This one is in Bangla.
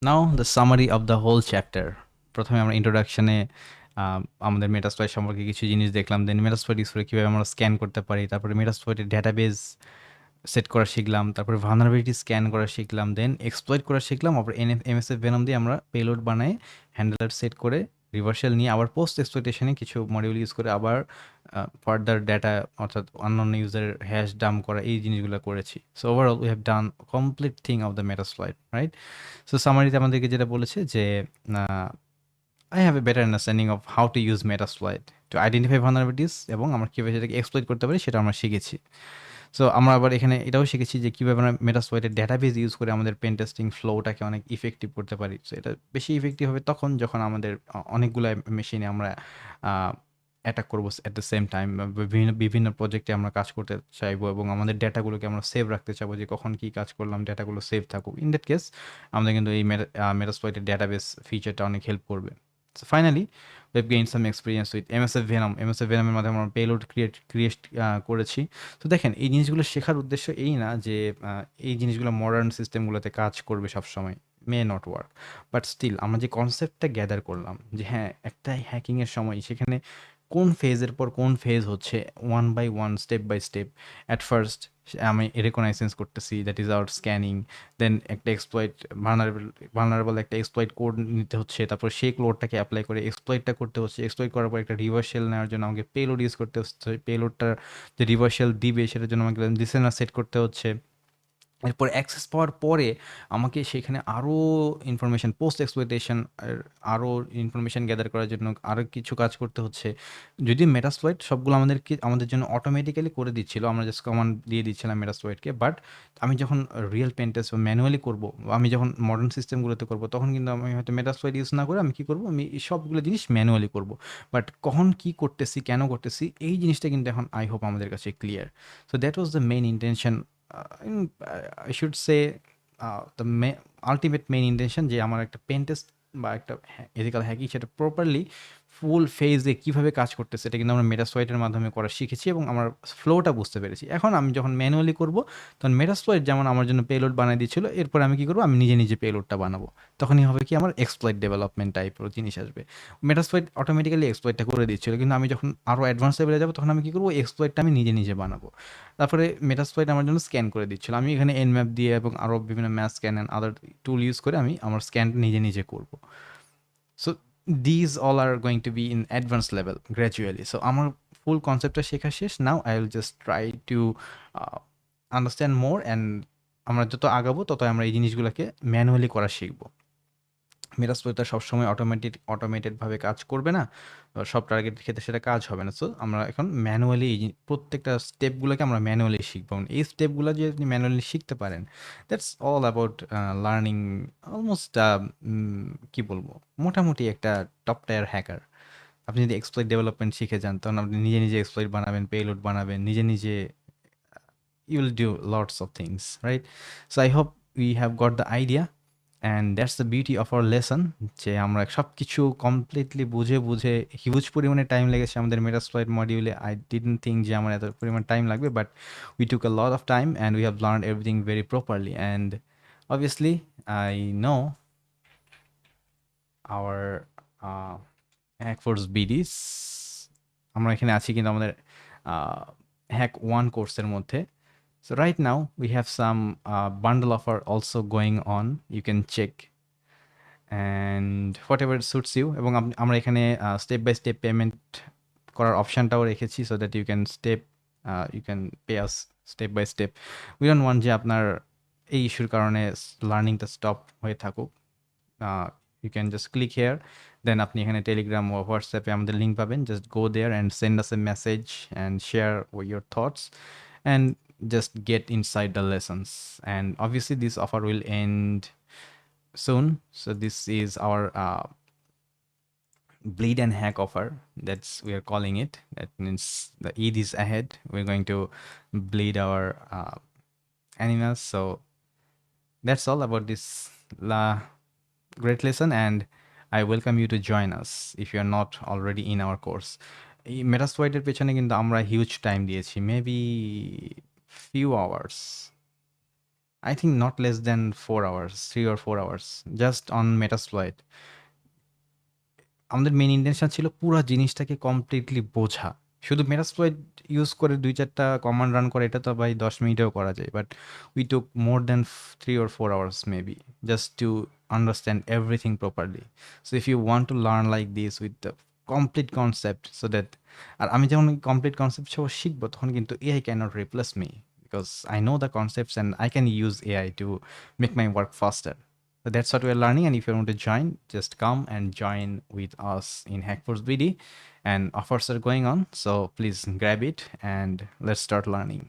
Now the summary of the whole chapter. প্রথমে আমরা ইন্ট্রোডাকশনে আমাদের মেটাস্প্লয়েট সম্পর্কে কিছু জিনিস দেখলাম, দেন মেটাস্প্লয়েট ইউজ করে কীভাবে আমরা স্ক্যান করতে পারি, তারপরে মেটাস্প্লয়েটের ডেটাবেস সেট করা শিখলাম, তারপরে ভালনারেবিলিটি স্ক্যান করা শিখলাম, দেন এক্সপ্লয়েট করা শিখলাম। আবার এমএসএফ ভেনম দিয়ে আমরা পেলোড বানায় হ্যান্ডলার সেট করে রিভার্সাল নিয়ে আবার পোস্ট এক্সপ্লয়েটেশনে কিছু মডিউল ইউজ করে আবার ফার্দার ডেটা অর্থাৎ অন্যান্য ইউজারের হ্যাশ ডাম্প করা, এই জিনিসগুলো করেছি। So overall we have done complete thing of the Metasploit, right? So সামারিতে আমাদেরকে যেটা বলেছে যে I have a better understanding of how to use Metasploit to identify vulnerabilities, এবং আমরা কীভাবে সেটাকে এক্সপ্লয়েট করতে পারি সেটা আমরা শিখেছি। সো আমরা আবার এখানে এটাও শিখেছি যে কীভাবে আমরা মেটাস্প্লয়েটের ডেটাবেস ইউজ করে আমাদের পেন টেস্টিং ফ্লোটাকে অনেক ইফেক্টিভ করতে পারি। সো এটা বেশি ইফেক্টিভ হবে তখন যখন আমাদের অনেকগুলো মেশিনে আমরা অ্যাটাক করবো অ্যাট দ্য সেম টাইম। বিভিন্ন বিভিন্ন প্রজেক্টে আমরা কাজ করতে চাইবো এবং আমাদের ডেটাগুলোকে আমরা সেভ রাখতে চাইবো, যে কখন কী কাজ করলাম ডেটাগুলো সেভ থাকুক। ইন দ্যাট কেস আমাদের কিন্তু এই মেটাস্প্লয়েটের ডেটাবেস ফিচারটা অনেক হেল্প করবে। So finally we've gained some experience with MSF Venom. MSF Venom এর মাধ্যমে আমরা পেলোড ক্রিয়েট করেছি। তো দেখেন এই জিনিসগুলো শেখার উদ্দেশ্য এই না যে এই জিনিসগুলো মডার্ন সিস্টেমগুলোতে কাজ করবে সবসময়, may not work, but still আমরা যে কনসেপ্টটা গ্যাদার করলাম যে হ্যাঁ একটা হ্যাকিংয়ের সময় সেখানে কোন ফেজের পর কোন ফেজ হচ্ছে, one by one step by step. At first আমি রেকগনাইসেন্স করতেছি, that is our scanning, then একটা এক্সপ্লয়েট ভালনারেবল একটা এক্সপ্লয়েট কোড নিতে হচ্ছে, তারপর সেই কোডটাকে অ্যাপ্লাই করে এক্সপ্লয়েটটা করতে হচ্ছে, এক্সপ্লয়েট করার পর একটা রিভার্সাল নেওয়ার জন্য আমাকে পেলোড ইউজ করতে হচ্ছে, পেলোডটা যে রিভার্সাল দিবে সেটার জন্য আমাকে লিসেনার সেট করতে হচ্ছে। এরপর অ্যাক্সেস পাওয়ার পরে আমাকে সেখানে আরও ইনফরমেশন পোস্ট এক্সপ্লয়েটেশন আরও ইনফরমেশন গ্যাদার করার জন্য আরও কিছু কাজ করতে হচ্ছে। যদিও মেটাস্প্লয়েট সবগুলো আমাদের জন্য অটোমেটিক্যালি করে দিচ্ছিল, আমরা জাস্ট কমান্ড দিয়ে দিচ্ছিলাম মেটাস্প্লয়েটকে। বাট আমি যখন রিয়েল পেন টেস্ট বা ম্যানুয়ালি করবো, আমি যখন মডার্ন সিস্টেমগুলোতে করবো, তখন কিন্তু আমি হয়তো মেটাস্প্লয়েট ইউজ না করে আমি কী করবো, আমি এই সবগুলো জিনিস ম্যানুয়ালি করবো। বাট কখন কী করতেছি, কেন করতেছি, এই জিনিসটা কিন্তু এখন আই হোপ আমাদের কাছে clear. So that was the main intention, I should say the ultimate main intention, যে আমার একটা পেন টেস্ট বা একটা এথিক্যাল হ্যাকিং সেটা প্রপারলি ফুল ফেজে কীভাবে কাজ করতেছে এটা কিন্তু আমরা মেটাস্প্লয়েটের মাধ্যমে করা শিখেছি এবং আমার ফ্লোটা বুঝতে পেরেছি। এখন আমি যখন ম্যানুয়ালি করব তখন মেটাস্প্লয়েট যেমন আমার জন্য পেলোড বানিয়ে দিচ্ছিল, এরপর আমি কী করবো, আমি নিজে নিজে পেলোডটা বানাবো। তখনই হবে কি, আমার এক্সপ্লয়েট ডেভেলপমেন্ট টাইপের জিনিস আসবে। মেটাস্প্লয়েট অটোমেটিক্যালি এক্সপ্লয়েটটা করে দিচ্ছিল, কিন্তু আমি যখন আরও অ্যাডভান্স লেভেলে যাবো তখন আমি কী করবো, এক্সপ্লয়েটটা আমি নিজে নিজে বানাবো। তারপরে মেটাস্প্লয়েট আমার জন্য স্ক্যান করে দিচ্ছিল, আমি এখানে এনম্যাপ দিয়ে এবং আরও বিভিন্ন math scan and other tool use করে আমি আমার স্ক্যানটা নিজে নিজে করবো। So these all are going to be in advance level gradually. So আমার ফুল কনসেপ্টটা শেখা শেষ, now I will just try to understand more, and আমরা যত আগাবো তত আমরা এই জিনিসগুলোকে ম্যানুয়ালি করা শিখবো। মেটাস্প্লয়েটটা সবসময় অটোমেটেডভাবে কাজ করবে না, সব টার্গেটের ক্ষেত্রে সেটা কাজ হবে না। সো আমরা এখন ম্যানুয়ালি প্রত্যেকটা স্টেপগুলোকে আমরা ম্যানুয়ালি শিখবো। এই স্টেপগুলো যদি আপনি ম্যানুয়ালি শিখতে পারেন, that's all about learning almost কী বলবো, মোটামুটি একটা টপ টায়ার হ্যাকার। আপনি যদি এক্সপ্লয়েট ডেভেলপমেন্ট শিখে যান তখন আপনি নিজে নিজে এক্সপ্লয়েট বানাবেন, পেলোড বানাবেন, নিজে নিজে you will do lots of things, right? So I hope we have got the idea, and that's the beauty of our lesson, যে আমরা সব কিছু কমপ্লিটলি বুঝে বুঝে হিউজ পরিমাণে টাইম লেগেছে আমাদের মেটাস্প্লয়েট মডিউলে। আই ডিডন্ট থিঙ্ক যে আমার এত পরিমাণ টাইম লাগবে, but we took a lot of time and we have learn everything very properly, and obviously I know our hack force বিডিস, আমরা এখানে আছি কিন্তু আমাদের হ্যাক ওয়ান কোর্সের মধ্যে। So right now we have some bundle offer also going on. You can check and whatever suits you. এবং আমরা এখানে স্টেপ বাই স্টেপ পেমেন্ট করার অপশানটাও রেখেছি, so that you can pay us step by step. We don't want যে আপনার এই ইস্যুর কারণে লার্নিংটা স্টপ হয়ে থাকুক। You can just click here, then আপনি এখানে টেলিগ্রাম ও হোয়াটসঅ্যাপে আমাদের লিঙ্ক পাবেন, just go there and send us a message and share your thoughts and just get inside the lessons. And obviously this offer will end soon, so this is our bleed and hack offer, that's we are calling it. That means the Eid is ahead, we're going to bleed our animals. So that's all about this great lesson, and I welcome you to join us if you are not already in our course. এই মেটাস্প্লয়েটের পেছনে কিন্তু আমরা হিউজ টাইম দিয়েছি, maybe few hours, I think not less than 4 hours, 3 or 4 hours, just on Metasploit. আমাদের মেইন ইন্টেনশন ছিল পুরা জিনিসটাকে কমপ্লিটলি বোঝা। শুধু মেটাস্প্লয়েট ইউজ করে ২-৪ টা কমান্ড রান করা এটা তো ভাই ১০ মিনিটেও করা যায়। But we took more than 3 or 4 hours maybe just to understand everything properly. So if you want to learn like this with the complete concept so that আর আমি যখন কমপ্লিট কনসেপ্ট সহ শিখবো তখন কিন্তু AI cannot replace me because I know the concepts and I can use AI to make my work faster. So that's what we're learning. And if you want to join, just come and join with us in Hackforce BD. And offers are going on. So please grab it and let's start learning.